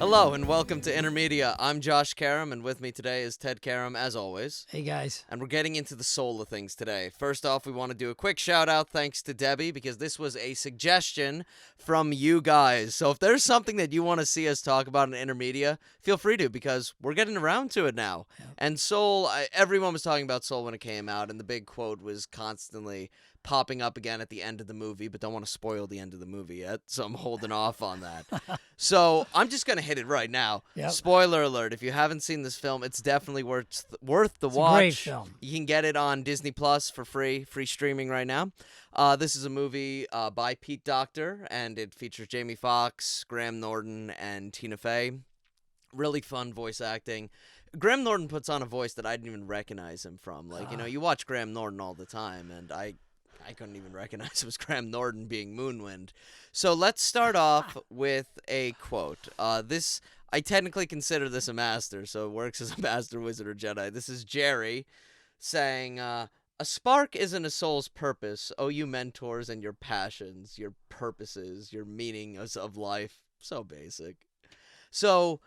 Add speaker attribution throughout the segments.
Speaker 1: Hello and welcome to InnerMedia. I'm Josh Karam, and with me today is Ted Karam, as always.
Speaker 2: Hey, guys.
Speaker 1: And we're getting into the soul of things today. First off, we want to do a quick shout out thanks to Debbie, because this was a suggestion from you guys. So if there's something that you want to see us talk about in InnerMedia, feel free to, because we're getting around to it now.
Speaker 2: Yep.
Speaker 1: And soul, everyone was talking about soul when it came out, and the big quote was constantly popping up again at the end of the movie, but don't want to spoil the end of the movie yet, so I'm holding off on that. So I'm just going to hit it right now.
Speaker 2: Yep.
Speaker 1: Spoiler alert, if you haven't seen this film, it's definitely worth the
Speaker 2: It's
Speaker 1: watch.
Speaker 2: a great film.
Speaker 1: You can get it on Disney Plus for free streaming right now. This is a movie by Pete Docter, and it features Jamie Foxx, Graham Norton, and Tina Fey. Really fun voice acting. Graham Norton puts on a voice that I didn't even recognize him from. You watch Graham Norton all the time, and I couldn't even recognize it was Graham Norton being Moonwind. So let's start off with a quote. I technically consider this a master, so it works as a master, wizard, or Jedi. This is Jerry saying, a spark isn't a soul's purpose. Oh, you mentors and your passions, your purposes, your meanings of life. So basic. So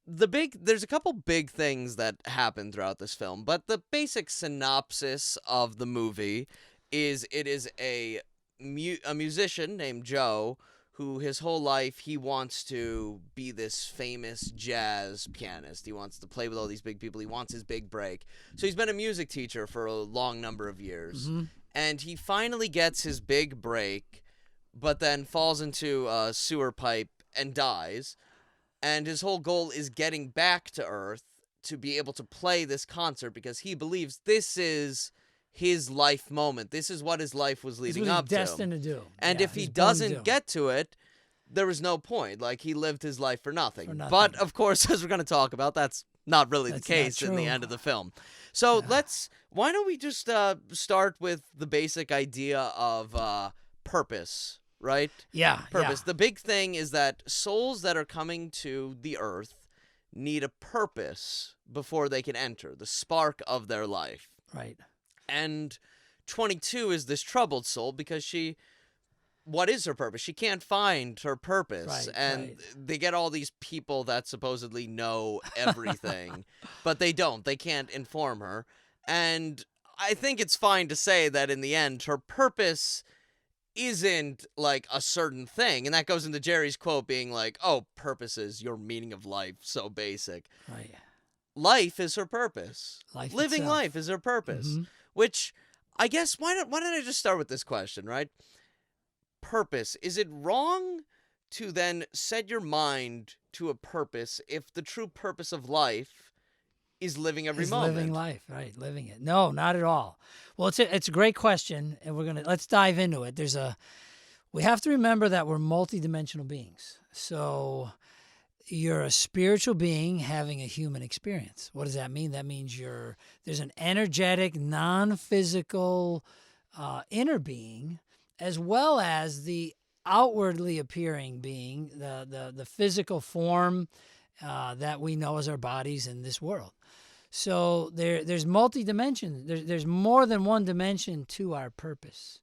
Speaker 1: there's a couple big things that happen throughout this film, but the basic synopsis of the movie is it is a musician named Joe who his whole life he wants to be this famous jazz pianist. He wants to play with all these big people. He wants his big break. So he's been a music teacher for a long number of years. Mm-hmm. And he finally gets his big break, but then falls into a sewer pipe and dies. And his whole goal is getting back to Earth to be able to play this concert because he believes this is his life moment. This is what his life was leading up to.
Speaker 2: Destined to do.
Speaker 1: And if he doesn't get to it, there was no point. Like, he lived his life for nothing. But, of course, as we're going to talk about, that's not really the case in the end of the film. So why don't we just start with the basic idea of purpose, right?
Speaker 2: Yeah.
Speaker 1: Purpose.
Speaker 2: Yeah.
Speaker 1: The big thing is that souls that are coming to the earth need a purpose before they can enter, the spark of their life.
Speaker 2: Right.
Speaker 1: And 22 is this troubled soul because what is her purpose? She can't find her purpose. They get all these people that supposedly know everything, but they don't. They can't inform her. And I think it's fine to say that in the end, her purpose isn't like a certain thing. And that goes into Jerry's quote being like, oh, purpose is your meaning of life. So basic.
Speaker 2: Right.
Speaker 1: Life is her purpose. Living
Speaker 2: itself.
Speaker 1: life is her purpose. Mm-hmm. Which, I guess, why don't I just start with this question, right? Purpose. Is it wrong to then set your mind to a purpose if the true purpose of life is living every moment?
Speaker 2: Living life, right? Living it. No, not at all. Well, it's a great question, and let's dive into it. We have to remember that we're multidimensional beings. So you're a spiritual being having a human experience. What does that mean? That means there's an energetic, non-physical inner being, as well as the outwardly appearing being, the physical form that we know as our bodies in this world. So there's multi-dimension. There's more than one dimension to our purpose.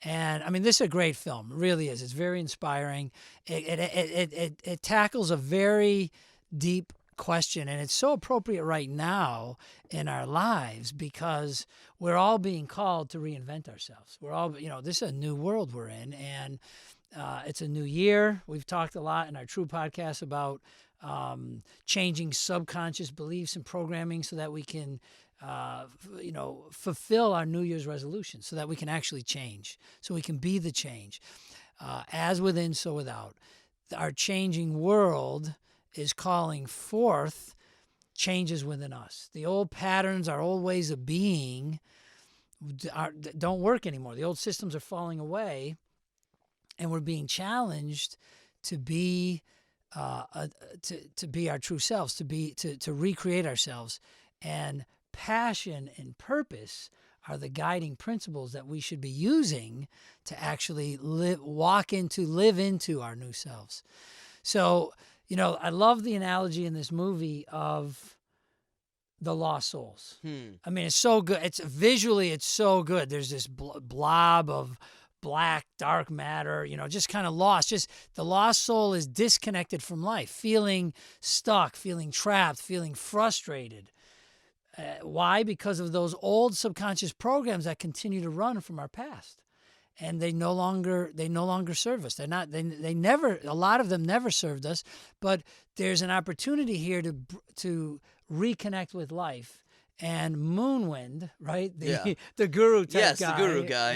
Speaker 2: And I mean, this is a great film. It really is. It's very inspiring. It tackles a very deep question, and it's so appropriate right now in our lives because we're all being called to reinvent ourselves. We're all, this is a new world we're in, and it's a new year. We've talked a lot in our True podcast about changing subconscious beliefs and programming so that we can fulfill our New Year's resolution so that we can actually change, so we can be the change. As within, so without. Our changing world is calling forth changes within us. The old patterns, our old ways of being don't work anymore. The old systems are falling away, and we're being challenged to be to be our true selves, to recreate ourselves. And passion and purpose are the guiding principles that we should be using to actually live into our new selves. So, I love the analogy in this movie of the lost souls. I mean, it's so good. It's so good. There's this blob of black, dark matter, just kind of lost. Just the lost soul is disconnected from life, feeling stuck, feeling trapped, feeling frustrated. Why? Because of those old subconscious programs that continue to run from our past. And they no longer serve us. They never, a lot of them never served us, but there's an opportunity here to reconnect with life. And Moonwind, right? The guru type
Speaker 1: yes,
Speaker 2: guy.
Speaker 1: the guru guy.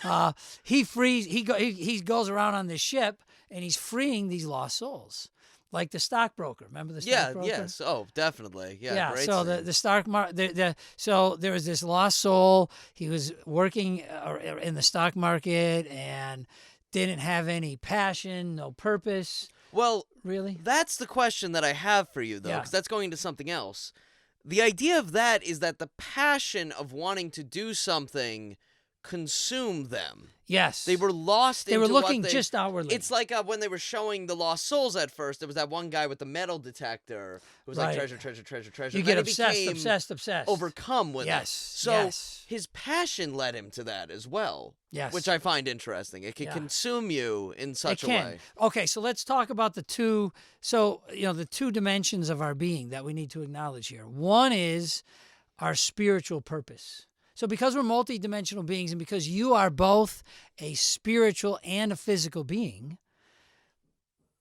Speaker 1: Yeah.
Speaker 2: He frees. He goes around on this ship and he's freeing these lost souls, like the stockbroker. Remember the stockbroker?
Speaker 1: Yes. Oh, definitely. Yeah.
Speaker 2: Yeah.
Speaker 1: Great
Speaker 2: So
Speaker 1: scene.
Speaker 2: the stock market. So there was this lost soul. He was working in the stock market and didn't have any passion, no purpose.
Speaker 1: Well,
Speaker 2: Really?
Speaker 1: that's the question that I have for you, though,
Speaker 2: Yeah.
Speaker 1: because that's going into something else. The idea of that is that the passion of wanting to do something consumed them.
Speaker 2: Yes.
Speaker 1: They were lost
Speaker 2: They
Speaker 1: into
Speaker 2: were looking
Speaker 1: what they,
Speaker 2: just outwardly.
Speaker 1: It's like when they were showing the lost souls at first, there was that one guy with the metal detector who was like,
Speaker 2: Right.
Speaker 1: treasure, treasure, treasure, treasure.
Speaker 2: You
Speaker 1: And
Speaker 2: get
Speaker 1: then he
Speaker 2: obsessed,
Speaker 1: became overcome with
Speaker 2: Yes.
Speaker 1: it. So
Speaker 2: Yes.
Speaker 1: his passion led him to that as well.
Speaker 2: Yes.
Speaker 1: Which I find interesting. It can
Speaker 2: Yeah.
Speaker 1: consume you in such
Speaker 2: It
Speaker 1: a
Speaker 2: can.
Speaker 1: way.
Speaker 2: Okay, so let's talk about the two. So the two dimensions of our being that we need to acknowledge here. One is our spiritual purpose. So because we're multidimensional beings, and because you are both a spiritual and a physical being,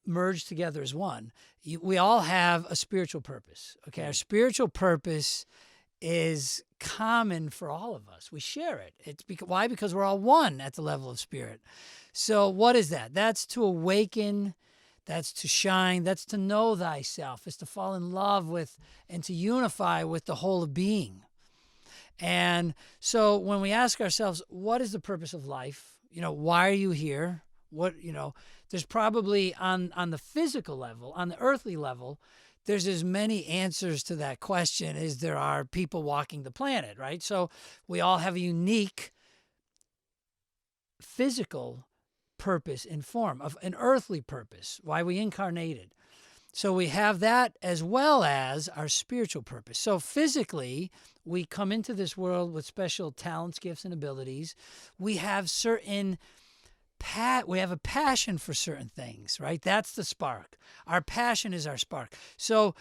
Speaker 2: merged together as one, we all have a spiritual purpose. Okay, our spiritual purpose is common for all of us. We share it. Why? Because we're all one at the level of spirit. So what is that? That's to awaken, that's to shine, that's to know thyself, it's to fall in love with and to unify with the whole of being. And so when we ask ourselves, what is the purpose of life? Why are you here? There's probably on the physical level, on the earthly level, there's as many answers to that question as there are people walking the planet, right? So we all have a unique physical purpose and form of an earthly purpose, why we incarnated. So we have that as well as our spiritual purpose. So physically, we come into this world with special talents, gifts, and abilities. We have we have a passion for certain things, right? That's the spark. Our passion is our spark. So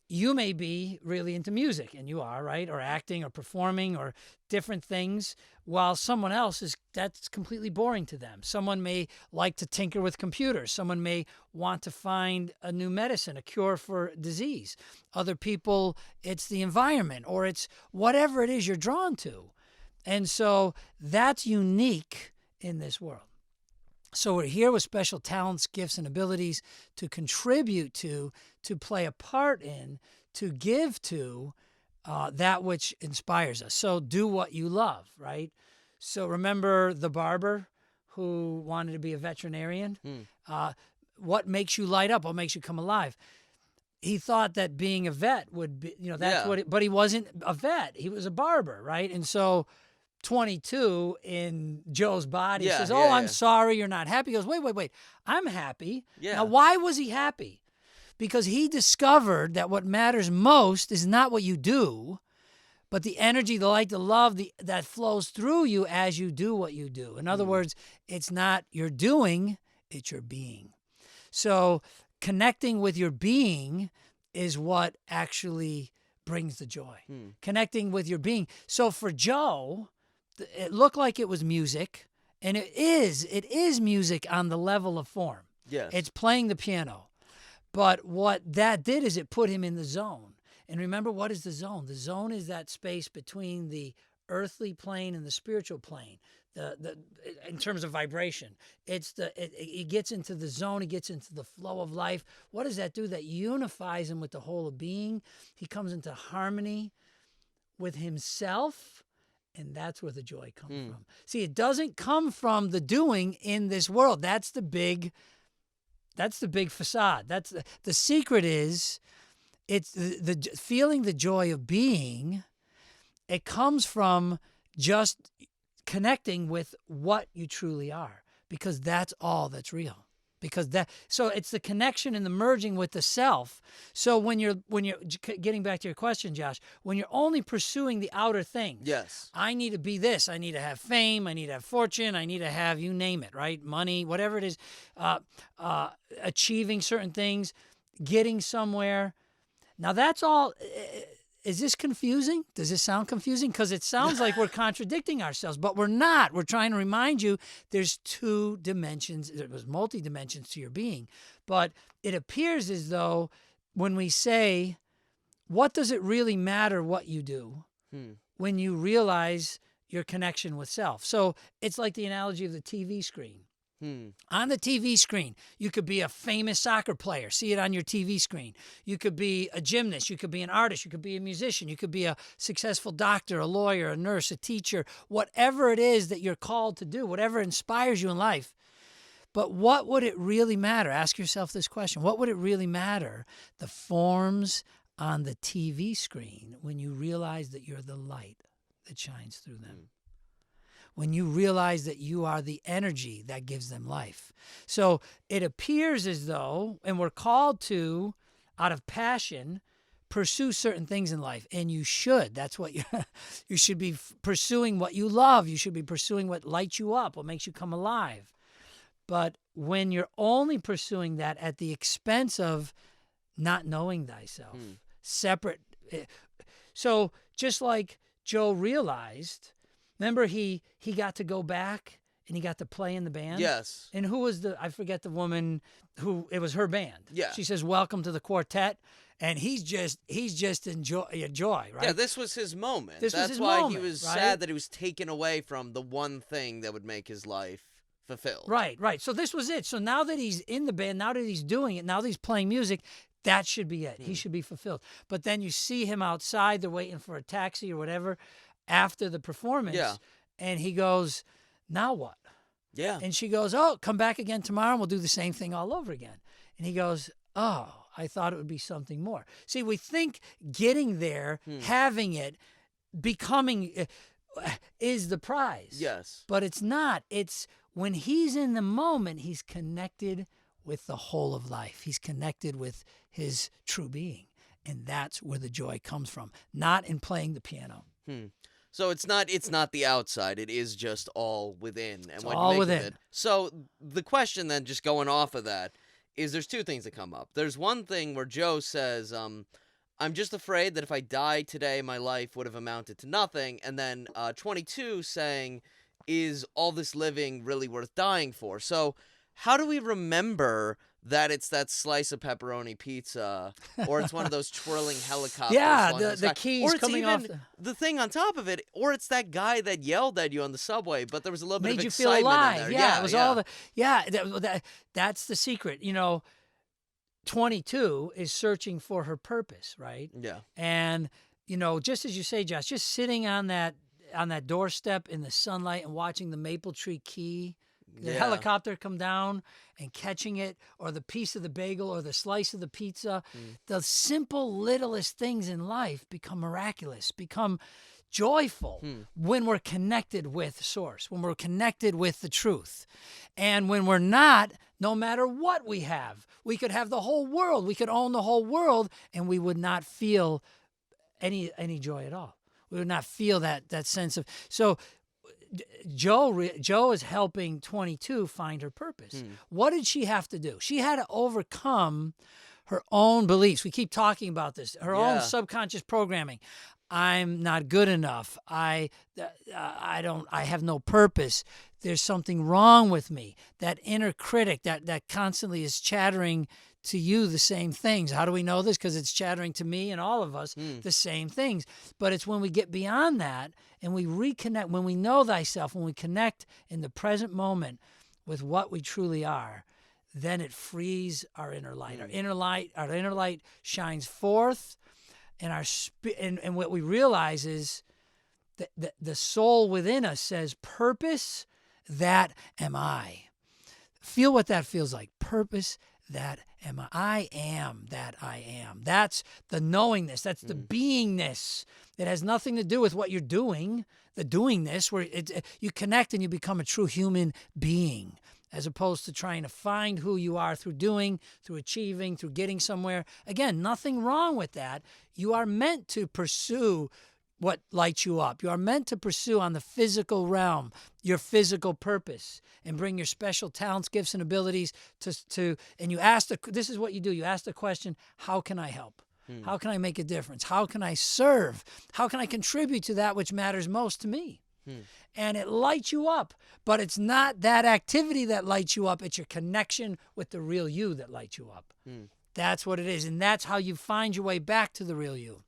Speaker 2: you may be really into music, and you are, right? Or acting or performing or different things, while someone else that's completely boring to them. Someone may like to tinker with computers. Someone may want to find a new medicine, a cure for disease. Other people, it's the environment, or it's whatever it is you're drawn to. And so that's unique in this world. So we're here with special talents, gifts, and abilities to contribute to play a part in, to give to that which inspires us. So do what you love, right? So remember the barber who wanted to be a veterinarian? What makes you light up? What makes you come alive? He thought that being a vet would be, but he wasn't a vet. He was a barber, right? And so 22 in Joe's body says, I'm sorry you're not happy. He goes, wait, I'm happy.
Speaker 1: Yeah.
Speaker 2: Now, why was he happy? Because he discovered that what matters most is not what you do, but the energy, the light, the love that flows through you as you do what you do. In other words, it's not your doing, it's your being. So connecting with your being is what actually brings the joy. Connecting with your being. So for Joe, it looked like it was music, and it is music on the level of form.
Speaker 1: Yes.
Speaker 2: It's playing the piano. But what that did is it put him in the zone. And remember, what is the zone? The zone is that space between the earthly plane and the spiritual plane. In terms of vibration, it gets into the zone. It gets into the flow of life. What does that do? That unifies him with the whole of being. He comes into harmony with himself. And that's where the joy comes from. See, it doesn't come from the doing in this world. That's the big facade. That's the secret is it's the feeling the joy of being. It comes from just connecting with what you truly are, because that's all that's real. because so it's the connection and the merging with the self. So when you're getting back to your question, Josh, when you're only pursuing the outer things,
Speaker 1: Yes.
Speaker 2: I need to be this, I need to have fame, I need to have fortune, I need to have, you name it, right? Money, whatever it is, achieving certain things, getting somewhere. Now that's all. Is this confusing? Does this sound confusing? Because it sounds like we're contradicting ourselves, but we're not. We're trying to remind you there's two dimensions. There's multi-dimensions to your being. But it appears as though when we say, what does it really matter what you do when you realize your connection with self? So it's like the analogy of the TV screen. On the TV screen, you could be a famous soccer player. See it on your TV screen. You could be a gymnast. You could be an artist. You could be a musician. You could be a successful doctor, a lawyer, a nurse, a teacher, whatever it is that you're called to do, whatever inspires you in life. But what would it really matter? Ask yourself this question. What would it really matter? The forms on the TV screen when you realize that you're the light that shines through them. When you realize that you are the energy that gives them life. So it appears as though, and we're called to, out of passion, pursue certain things in life. And you should. That's what you should be pursuing what you love. You should be pursuing what lights you up, what makes you come alive. But when you're only pursuing that at the expense of not knowing thyself, separate. So just like Joe realized, remember he got to go back and he got to play in the band?
Speaker 1: Yes.
Speaker 2: And who was I forget the woman who, it was her band.
Speaker 1: Yeah.
Speaker 2: She says, welcome to the quartet. And he's just joy, right?
Speaker 1: Yeah, this was his moment.
Speaker 2: This was
Speaker 1: That's
Speaker 2: his
Speaker 1: why
Speaker 2: moment,
Speaker 1: he was
Speaker 2: right?
Speaker 1: sad that he was taken away from the one thing that would make his life fulfilled.
Speaker 2: Right. So this was it. So now that he's in the band, now that he's doing it, now that he's playing music, that should be it. He should be fulfilled. But then you see him outside, they're waiting for a taxi or whatever after the performance.
Speaker 1: Yeah.
Speaker 2: And he goes, now what?
Speaker 1: Yeah.
Speaker 2: And she goes, oh, come back again tomorrow and we'll do the same thing all over again. And he goes, oh, I thought it would be something more. See, we think getting there, having it, becoming is the prize.
Speaker 1: Yes.
Speaker 2: But it's not. It's when he's in the moment, he's connected with the whole of life. He's connected with his true being. And that's where the joy comes from, not in playing the piano.
Speaker 1: So it's not the outside. It is just all within. And
Speaker 2: It's
Speaker 1: what
Speaker 2: all
Speaker 1: you make
Speaker 2: within.
Speaker 1: Of it. So the question then, just going off of that, is there's two things that come up. There's one thing where Joe says, I'm just afraid that if I died today, my life would have amounted to nothing. And then 22 saying, is all this living really worth dying for? So how do we remember that it's that slice of pepperoni pizza, or it's one of those twirling helicopters?
Speaker 2: Yeah, the keys
Speaker 1: or it's
Speaker 2: coming
Speaker 1: even
Speaker 2: off
Speaker 1: the thing on top of it, or it's that guy that yelled at you on the subway, but there was a little bit
Speaker 2: made
Speaker 1: of
Speaker 2: you feel
Speaker 1: excitement
Speaker 2: alive.
Speaker 1: in there.
Speaker 2: Yeah, it was all the that's the secret. 22 is searching for her purpose, right?
Speaker 1: Yeah.
Speaker 2: And just as you say, Josh, just sitting on that doorstep in the sunlight and watching the maple tree key, the helicopter come down and catching it, or the piece of the bagel or the slice of the pizza, the simple littlest things in life become miraculous, become joyful when we're connected with Source, when we're connected with the truth. And when we're not, no matter what we have, we could have the whole world, we could own the whole world, and we would not feel any joy at all. We would not feel that sense of... So Joe is helping 22 find her purpose. What did she have to do? She had to overcome her own beliefs. We keep talking about this. Her own subconscious programming. I'm not good enough. I have no purpose. There's something wrong with me. That inner critic that constantly is chattering to you the same things. How do we know this? Because it's chattering to me and all of us the same things. But it's when we get beyond that and we reconnect, when we know thyself, when we connect in the present moment with what we truly are, then it frees our inner light. Our inner light shines forth, and and what we realize is that the soul within us says, "Purpose, that am I." Feel what that feels like. Purpose, that am I. I am that I am. That's the knowingness. That's the beingness. It has nothing to do with what you're doing, the doingness, where you connect and you become a true human being, as opposed to trying to find who you are through doing, through achieving, through getting somewhere. Again, nothing wrong with that. You are meant to pursue what lights you up. You are meant to pursue on the physical realm your physical purpose and bring your special talents, gifts, and abilities to and you ask this is what you do. You ask the question, how can I help? How can I make a difference? How can I serve? How can I contribute to that which matters most to me? And it lights you up, but it's not that activity that lights you up. It's your connection with the real you that lights you up. That's what it is. And that's how you find your way back to the real you.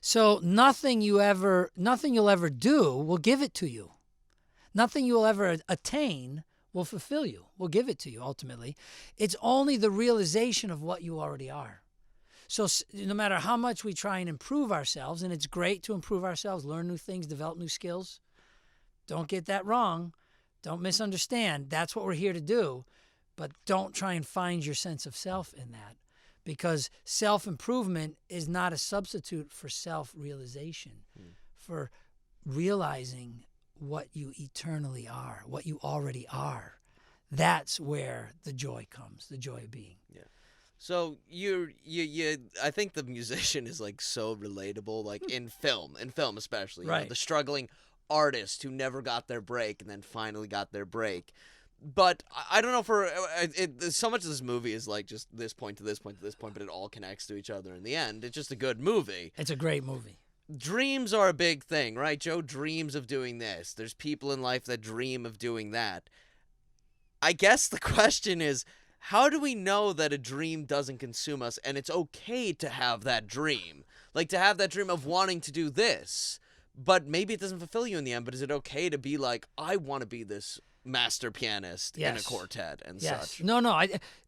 Speaker 2: So nothing you'll ever do will give it to you. Nothing you'll ever attain will fulfill you, will give it to you ultimately. It's only the realization of what you already are. So no matter how much we try and improve ourselves, and it's great to improve ourselves, learn new things, develop new skills, don't get that wrong. Don't misunderstand. That's what we're here to do. But don't try and find your sense of self in that, because self-improvement is not a substitute for self-realization, for realizing what you eternally are, what you already are. That's where the joy comes, the joy of being.
Speaker 1: Yeah. So you I think the musician is like so relatable, like in film especially, you know,
Speaker 2: Right.
Speaker 1: the struggling artist who never got their break and then finally got their break. But I don't know, so much of this movie is like just this point to this point to this point, but it all connects to each other in the end. It's just a good movie.
Speaker 2: It's a great movie.
Speaker 1: Dreams are a big thing, right? Joe dreams of doing this. There's people in life that dream of doing that. I guess the question is, how do we know that a dream doesn't consume us and it's okay to have that dream? Like to have that dream of wanting to do this, but maybe it doesn't fulfill you in the end, but is it okay to be like, I want to be this master pianist in a quartet and such?
Speaker 2: No,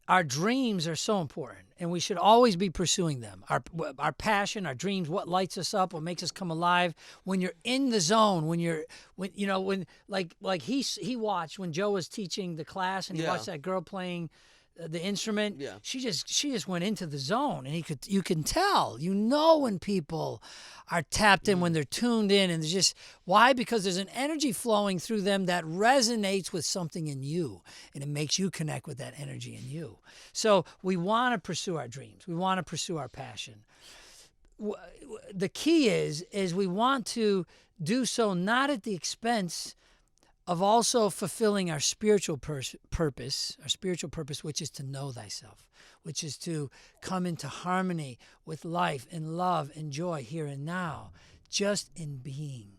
Speaker 2: our dreams are so important, and we should always be pursuing them. Our passion, our dreams, what lights us up, what makes us come alive. When you're in the zone, when he watched when Joe was teaching the class, and he watched that girl playing the instrument.
Speaker 1: Yeah.
Speaker 2: She just went into the zone, and you can tell, when people are tapped in, when they're tuned in, and just why? Because there's an energy flowing through them that resonates with something in you, and it makes you connect with that energy in you. So we want to pursue our dreams. We want to pursue our passion. The key is we want to do so not at the expense of also fulfilling our spiritual purpose, which is to know thyself, which is to come into harmony with life and love and joy here and now, just in being.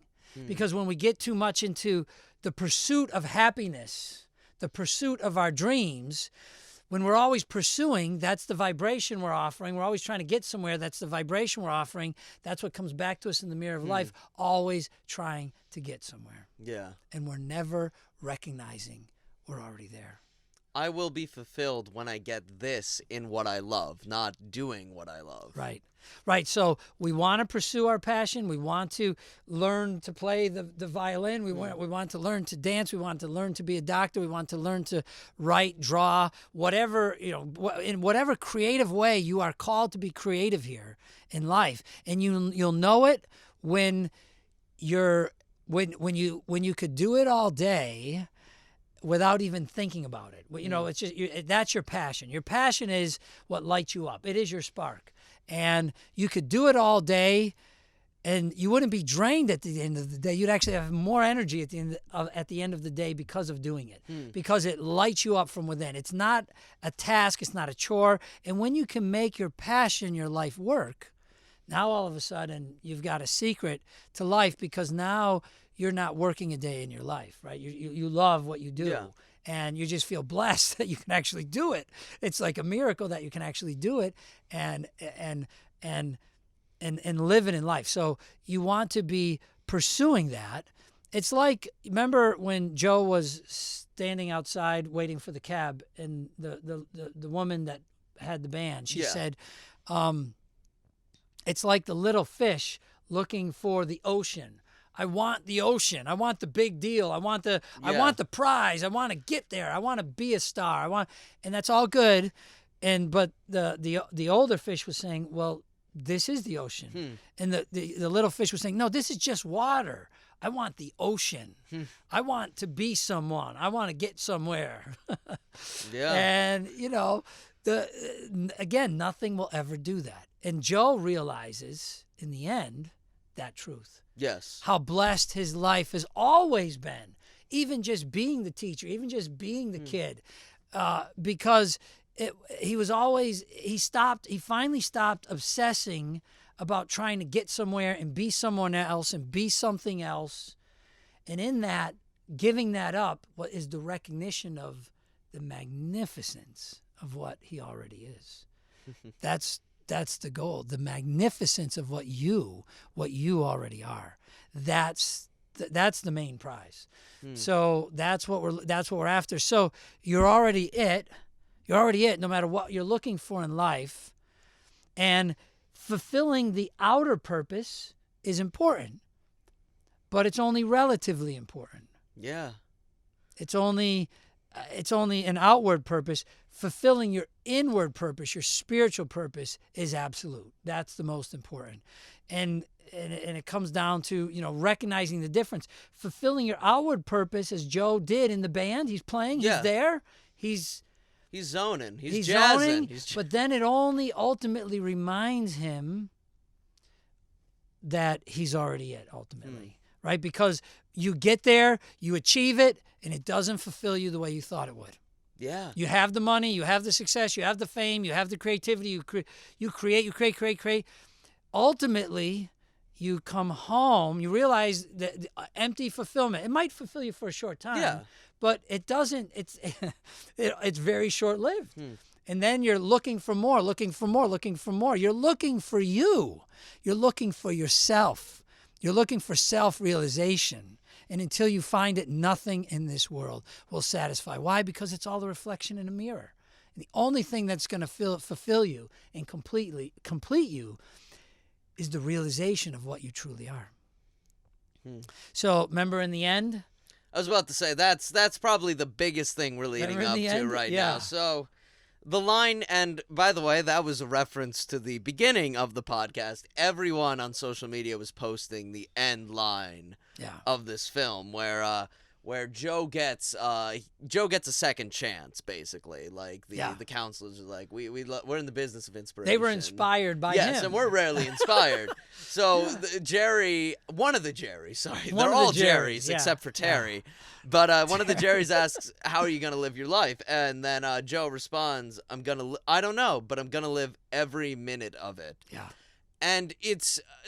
Speaker 2: Because when we get too much into the pursuit of happiness, the pursuit of our dreams, when we're always pursuing, that's the vibration we're offering. We're always trying to get somewhere. That's the vibration we're offering. That's what comes back to us in the mirror of life, always trying to get somewhere.
Speaker 1: Yeah.
Speaker 2: And we're never recognizing we're already there.
Speaker 1: I will be fulfilled when I get this in what I love, not doing what I love.
Speaker 2: Right. So we want to pursue our passion. We want to learn to play the violin. We want to learn to dance. We want to learn to be a doctor. We want to learn to write, draw, whatever, in whatever creative way you are called to be creative here in life. And you'll know it when you could do it all day without even thinking about it. It's just that's your passion. Your passion is what lights you up. It is your spark. And you could do it all day, and you wouldn't be drained at the end of the day. You'd actually have more energy at the end of the day because of doing it, because it lights you up from within. It's not a task. It's not a chore. And when you can make your passion your life work, now all of a sudden you've got a secret to life, because now you're not working a day in your life, right? You love what you do.
Speaker 1: Yeah.
Speaker 2: And you just feel blessed that you can actually do it. It's like a miracle that you can actually do it and live it in life. So you want to be pursuing that. It's like, remember when Joe was standing outside waiting for the cab, and the woman that had the band, she said, it's like the little fish looking for the ocean. I want the ocean. I want the big deal. I want the prize. I want to get there. I want to be a star. And that's all good. But the older fish was saying, well, this is the ocean. And the little fish was saying, no, this is just water. I want the ocean. I want to be someone. I want to get somewhere.
Speaker 1: Yeah.
Speaker 2: And, again, nothing will ever do that. And Joe realizes in the end that truth.
Speaker 1: Yes.
Speaker 2: How blessed his life has always been, even just being the teacher, even just being the kid, because he finally stopped obsessing about trying to get somewhere and be someone else and be something else. And in that, giving that up, what is the recognition of the magnificence of what he already is. That's the goal, the magnificence of what you already are. That's the main prize. So that's what we're after. So you're already it. You're already it, no matter what you're looking for in life. And fulfilling the outer purpose is important, but it's only relatively important.
Speaker 1: Yeah.
Speaker 2: It's only an outward purpose. Fulfilling your inward purpose, your spiritual purpose, is absolute. That's the most important. And it comes down to, recognizing the difference. Fulfilling your outward purpose, as Joe did in the band. He's playing, he's there, he's
Speaker 1: zoning, he's jazzing.
Speaker 2: Zoning, but then it only ultimately reminds him that he's already it, ultimately, right? Because you get there, you achieve it, and it doesn't fulfill you the way you thought it would.
Speaker 1: Yeah.
Speaker 2: You have the money, you have the success, you have the fame, you have the creativity, you create. Ultimately, you come home, you realize that empty fulfillment, it might fulfill you for a short time, but it doesn't, it's very short-lived. And then you're looking for more. You're looking for you. You're looking for yourself. You're looking for self-realization. And until you find it, nothing in this world will satisfy. Why? Because it's all the reflection in a mirror. And the only thing that's going to fulfill you and complete you is the realization of what you truly are. So, remember, in the end?
Speaker 1: I was about to say, that's probably the biggest thing we're leading up to right now. So, the line, and by the way, that was a reference to the beginning of the podcast. Everyone on social media was posting the end line of this film, where Joe gets a second chance, basically. Like the counselors are like, we're in the business of inspiration.
Speaker 2: They were inspired by him.
Speaker 1: Yes, and we're rarely inspired. So one of the Jerrys, they're all Jerrys except for Terry. But one of the Jerrys asks, "How are you gonna live your life?" And then Joe responds, I don't know, but I'm gonna live every minute of it.
Speaker 2: Yeah.
Speaker 1: And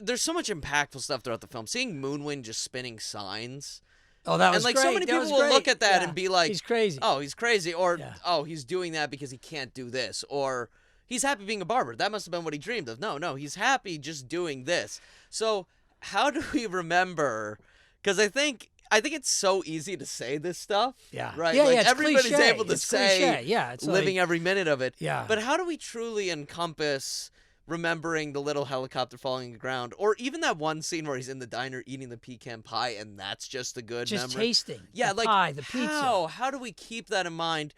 Speaker 1: there's so much impactful stuff throughout the film. Seeing Moonwind just spinning signs.
Speaker 2: Oh, that was
Speaker 1: great.
Speaker 2: great.
Speaker 1: So many people will look at that and be like,
Speaker 2: he's crazy.
Speaker 1: Oh, he's crazy. Or, oh, he's doing that because he can't do this. Or, he's happy being a barber. That must have been what he dreamed of. No, he's happy just doing this. So, how do we remember? Because I think it's so easy to say this stuff.
Speaker 2: Yeah.
Speaker 1: Right?
Speaker 2: Yeah,
Speaker 1: it's everybody's
Speaker 2: cliche.
Speaker 1: able to say
Speaker 2: it's
Speaker 1: living every minute of it.
Speaker 2: Yeah.
Speaker 1: But how do we truly encompass remembering the little helicopter falling on the ground, or even that one scene where he's in the diner eating the pecan pie, and that's just a good memory.
Speaker 2: Just tasting
Speaker 1: the
Speaker 2: pie, the pizza.
Speaker 1: How do we keep that in mind?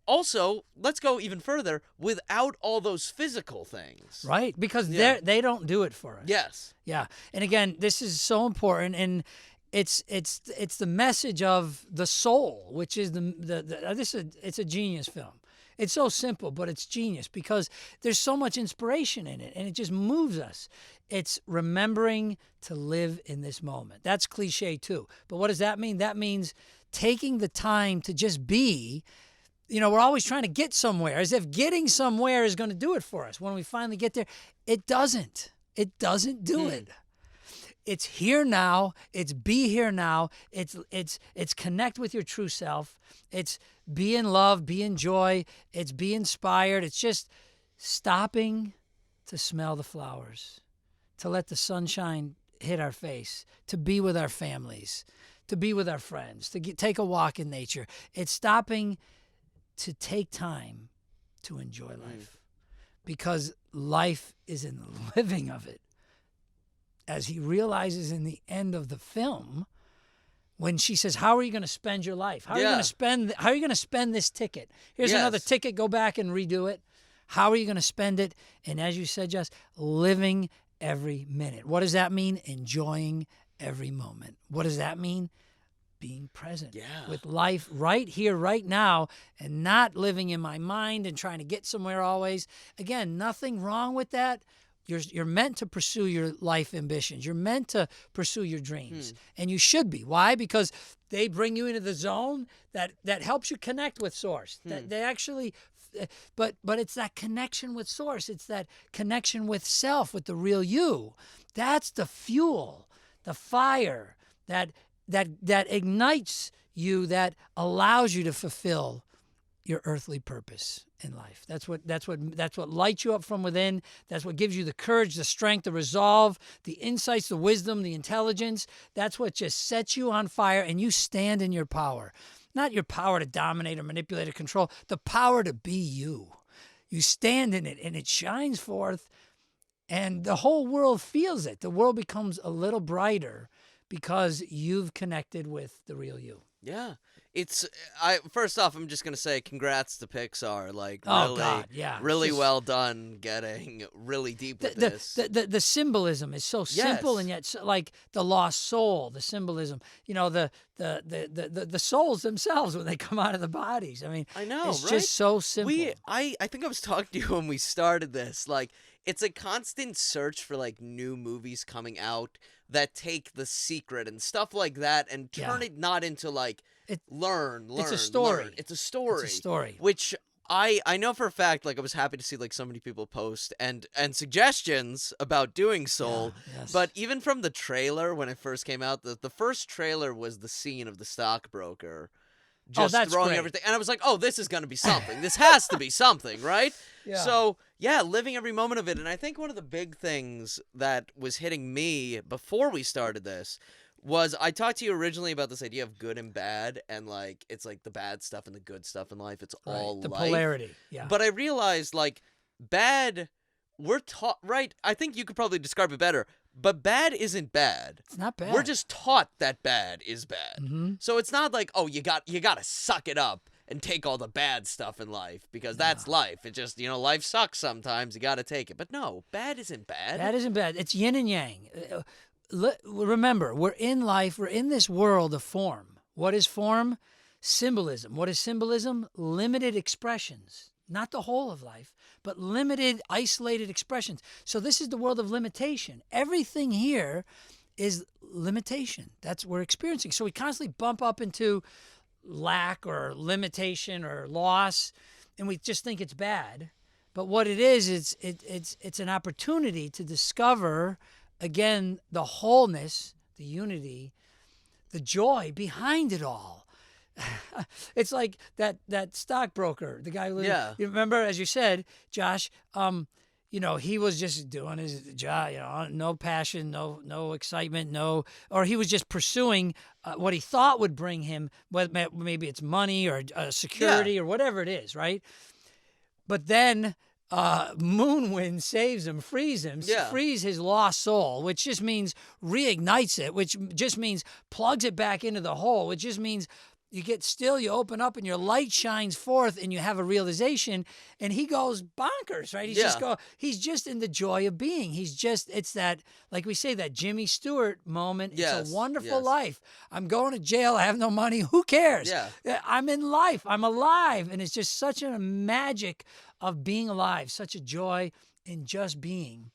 Speaker 1: Also, let's go even further, without all those physical things.
Speaker 2: Right, because they don't do it for us.
Speaker 1: Yes.
Speaker 2: Yeah, and again, this is so important, and it's the message of the soul, which is it's a genius film. It's so simple, but it's genius because there's so much inspiration in it, and it just moves us. It's remembering to live in this moment. That's cliche too. But what does that mean? That means taking the time to just be. We're always trying to get somewhere, as if getting somewhere is going to do it for us. When we finally get there, it doesn't. It doesn't do it. It's here now. It's be here now. It's connect with your true self. It's be in love, be in joy. It's be inspired. It's just stopping to smell the flowers, to let the sunshine hit our face, to be with our families, to be with our friends, to take a walk in nature. It's stopping to take time to enjoy life, because life is in the living of it. as he realizes in the end of the film, when she says, "How are you going to spend your life? How are you going to spend? How are you going to spend this ticket? Here's another ticket. Go back and redo it. How are you going to spend it?" And as you said, Jess, living every minute. What does that mean? Enjoying every moment. What does that mean? Being present with life right here, right now, and not living in my mind and trying to get somewhere always. Again, nothing wrong with that. You're meant to pursue your life ambitions. You're meant to pursue your dreams, and you should be. Why? Because they bring you into the zone that helps you connect with Source. That they actually, but it's that connection with Source. It's that connection with self, with the real you. That's the fuel, the fire that ignites you, that allows you to fulfill your earthly purpose in life. That's what lights you up from within. That's what gives you the courage, the strength, the resolve, the insights, the wisdom, the intelligence. That's what just sets you on fire, and you stand in your power. Not your power to dominate or manipulate or control, the power to be you. You stand in it, and it shines forth, and the whole world feels it. The world becomes a little brighter because you've connected with the real you.
Speaker 1: Yeah. First off, I'm just gonna say congrats to Pixar. Like, really well done, getting really deep with this.
Speaker 2: The symbolism is so simple, and yet like the lost soul, the symbolism. You know, the souls themselves when they come out of the bodies. I mean,
Speaker 1: I know,
Speaker 2: it's
Speaker 1: right?
Speaker 2: just so simple.
Speaker 1: I think I was talking to you when we started this. Like, it's a constant search for like new movies coming out that take The Secret and stuff like that and turn it not into like learn.
Speaker 2: It's a story.
Speaker 1: It's a story.
Speaker 2: It's a story.
Speaker 1: Which I know for a fact, like, I was happy to see like so many people post and suggestions about doing Soul.
Speaker 2: Yeah, yes.
Speaker 1: But even from the trailer when it first came out, the first trailer was the scene of the stockbroker just throwing
Speaker 2: great.
Speaker 1: everything, and I was like, oh, this is gonna be something. This has to be something, right?
Speaker 2: Yeah.
Speaker 1: So yeah, living every moment of it. And I think one of the big things that was hitting me before we started this was, I talked to you originally about this idea of good and bad, and like it's like the bad stuff and the good stuff in life. It's all
Speaker 2: the
Speaker 1: life.
Speaker 2: polarity. Yeah.
Speaker 1: But I realized, like, bad, we're taught, right? I think you could probably describe it better. But bad isn't bad.
Speaker 2: It's not bad.
Speaker 1: We're just taught that bad is bad.
Speaker 2: Mm-hmm.
Speaker 1: So it's not like, oh, you got to suck it up and take all the bad stuff in life, because that's life. It just, life sucks sometimes. You got to take it. But no, bad isn't bad.
Speaker 2: Bad isn't bad. It's yin and yang. Remember, we're in life. We're in this world of form. What is form? Symbolism. What is symbolism? Limited expressions. Not the whole of life, but limited, isolated expressions. So this is the world of limitation. Everything here is limitation. That's what we're experiencing. So we constantly bump up into lack or limitation or loss, and we just think it's bad. But what it is, it's an opportunity to discover, again, the wholeness, the unity, the joy behind it all. It's like that stockbroker, the guy who you remember, as you said, Josh, he was just doing his job, no passion, no excitement, or he was just pursuing what he thought would bring him, maybe it's money or security or whatever it is, right? But then Moonwind saves him, frees his lost soul, which just means reignites it, which just means plugs it back into the hole, which just means you get still, you open up, and your light shines forth, and you have a realization, and he goes bonkers, right? He's just in the joy of being. It's that, like we say, that Jimmy Stewart moment. It's a wonderful life. I'm going to jail. I have no money. Who cares?
Speaker 1: Yeah.
Speaker 2: I'm in life. I'm alive. And it's just such a magic of being alive, such a joy in just being.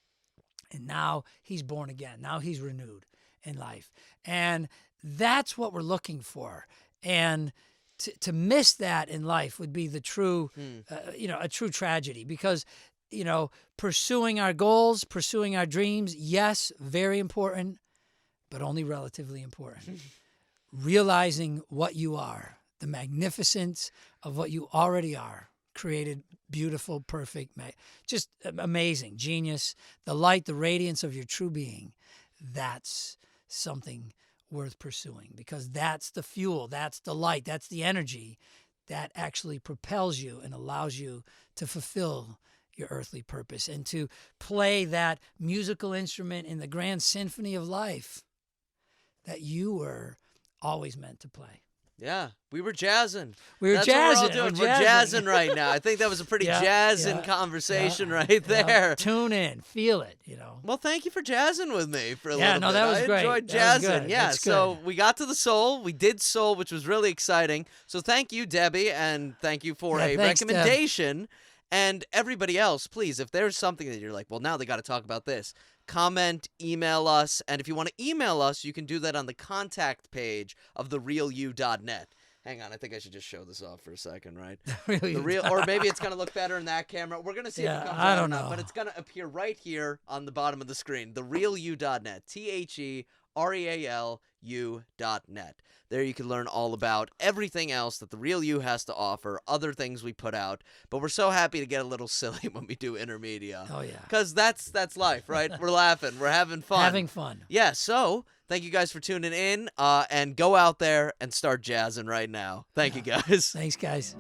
Speaker 2: And now he's born again. Now he's renewed in life. And that's what we're looking for. And to miss that in life would be the true, a true tragedy, because, pursuing our goals, pursuing our dreams, yes, very important, but only relatively important. Realizing what you are, the magnificence of what you already are, created, beautiful, perfect, just amazing, genius, the light, the radiance of your true being. That's something worth pursuing, because that's the fuel, that's the light, that's the energy that actually propels you and allows you to fulfill your earthly purpose and to play that musical instrument in the grand symphony of life that you were always meant to play.
Speaker 1: Yeah, we were jazzing.
Speaker 2: We were
Speaker 1: That's
Speaker 2: jazzing.
Speaker 1: what we're all doing.
Speaker 2: We're
Speaker 1: We're
Speaker 2: jazzing.
Speaker 1: jazzing right now. I think that was a pretty jazzing conversation right there.
Speaker 2: Tune in, feel it,
Speaker 1: Well, thank you for jazzing with me for a little bit.
Speaker 2: Yeah, no, that was
Speaker 1: I
Speaker 2: great.
Speaker 1: enjoyed
Speaker 2: That was
Speaker 1: jazzing.
Speaker 2: good.
Speaker 1: Yeah,
Speaker 2: That's
Speaker 1: so
Speaker 2: good.
Speaker 1: we got to the soul. We did soul, which was really exciting. So thank you, Debbie, and thank you for a
Speaker 2: thanks, Deb.
Speaker 1: recommendation. And everybody else, please, if there's something that you're like, well, now they got to talk about this, comment, email us. And if you want to email us, you can do that on the contact page of therealyou.net. Hang on, I think I should just show this off for a second, right? Or maybe it's going to look better in that camera. We're going to see if it comes out or not, but it's going to appear right here on the bottom of the screen. Therealyou.net. TheRealu.net. There you can learn all about everything else that The Real You has to offer, other things we put out. But we're so happy to get a little silly when we do InnerMedia.
Speaker 2: Oh, yeah.
Speaker 1: Because that's life, right? We're laughing. We're having fun.
Speaker 2: Having fun.
Speaker 1: Yeah, so thank you guys for tuning in, and go out there and start jazzing right now. Thank you, guys.
Speaker 2: Thanks, guys.